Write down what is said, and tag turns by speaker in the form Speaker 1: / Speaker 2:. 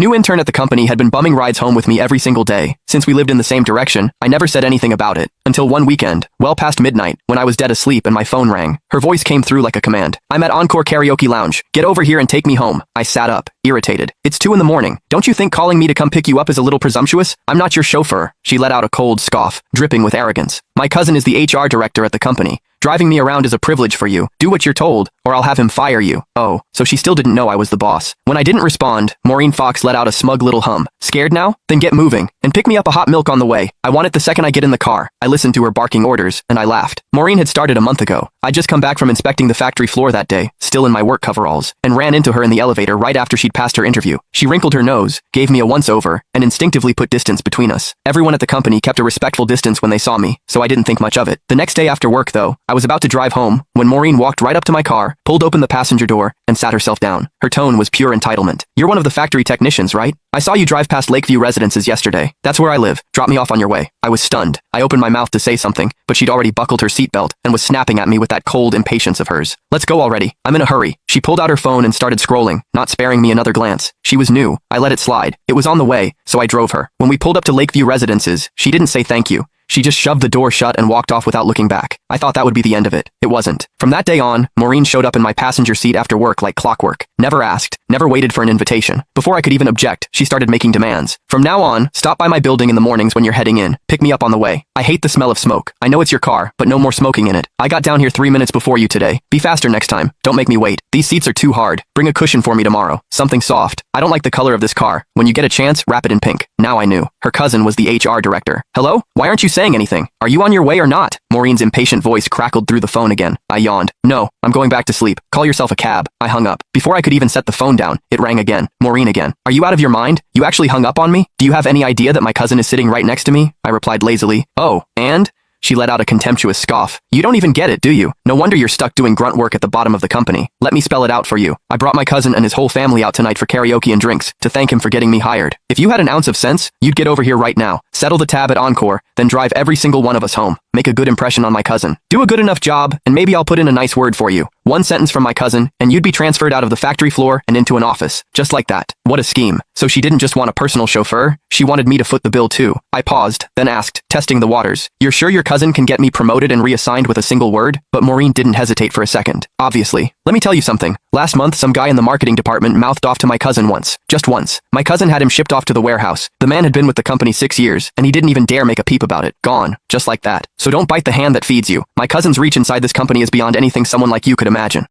Speaker 1: New intern at the company had been bumming rides home with me every single day. Since we lived in the same direction, I never said anything about it. Until one weekend, well past midnight, when I was dead asleep and my phone rang. Her voice came through like a command. "I'm at Encore Karaoke Lounge. Get over here and take me home." I sat up, irritated. "It's 2 in the morning. Don't you think calling me to come pick you up is a little presumptuous? I'm not your chauffeur." She let out a cold scoff, dripping with arrogance. "My cousin is the HR director at the company. Driving me around is a privilege for you. Do what you're told, or I'll have him fire you." Oh, so she still didn't know I was the boss. When I didn't respond, Maureen Fox let out a smug little hum. "Scared now? Then get moving, and pick me up a hot milk on the way. I want it the second I get in the car." I listened to her barking orders, and I laughed. Maureen had started a month ago. I'd just come back from inspecting the factory floor that day, still in my work coveralls, and ran into her in the elevator right after she'd passed her interview. She wrinkled her nose, gave me a once-over, and instinctively put distance between us. Everyone at the company kept a respectful distance when they saw me, so I didn't think much of it. The next day after work, though, I was about to drive home when Maureen walked right up to my car, pulled open the passenger door, and sat herself down. Her tone was pure entitlement. "You're one of the factory technicians, right? I saw you drive past Lakeview Residences yesterday. That's where I live. Drop me off on your way." I was stunned. I opened my mouth to say something, but she'd already buckled her seatbelt and was snapping at me with that cold impatience of hers. "Let's go already. I'm in a hurry." She pulled out her phone and started scrolling, not sparing me another glance. She was new. I let it slide. It was on the way, so I drove her. When we pulled up to Lakeview Residences, she didn't say thank you. She just shoved the door shut and walked off without looking back. I thought that would be the end of it. It wasn't. From that day on, Maureen showed up in my passenger seat after work like clockwork. Never asked, never waited for an invitation. Before I could even object, she started making demands. "From now on, stop by my building in the mornings when you're heading in. Pick me up on the way. I hate the smell of smoke. I know it's your car, but no more smoking in it. I got down here 3 minutes before you today. Be faster next time. Don't make me wait. These seats are too hard. Bring a cushion for me tomorrow. Something soft. I don't like the color of this car. When you get a chance, wrap it in pink." Now I knew. Her cousin was the HR director. "Hello? Why aren't you saying anything? Are you on your way or not?" Maureen's impatient voice crackled through the phone again. I yawned. "No, I'm going back to sleep. Call yourself a cab." I hung up. Before I could even set the phone down, it rang again. Maureen again. "Are you out of your mind? You actually hung up on me? Do you have any idea that my cousin is sitting right next to me?" I replied lazily. "Oh, and?" She let out a contemptuous scoff. "You don't even get it, do you? No wonder you're stuck doing grunt work at the bottom of the company. Let me spell it out for you. I brought my cousin and his whole family out tonight for karaoke and drinks, to thank him for getting me hired. If you had an ounce of sense, you'd get over here right now, settle the tab at Encore, then drive every single one of us home. Make a good impression on my cousin. Do a good enough job, and maybe I'll put in a nice word for you. One sentence from my cousin, and you'd be transferred out of the factory floor and into an office. Just like that." What a scheme. So she didn't just want a personal chauffeur, she wanted me to foot the bill too. I paused, then asked, testing the waters, "You're sure your cousin can get me promoted and reassigned with a single word?" But Maureen didn't hesitate for a second. "Obviously. Let me tell you something. Last month, some guy in the marketing department mouthed off to my cousin once. Just once. My cousin had him shipped off to the warehouse. The man had been with the company 6 years, and he didn't even dare make a peep about it. Gone. Just like that. So don't bite the hand that feeds you. My cousin's reach inside this company is beyond anything someone like you could imagine."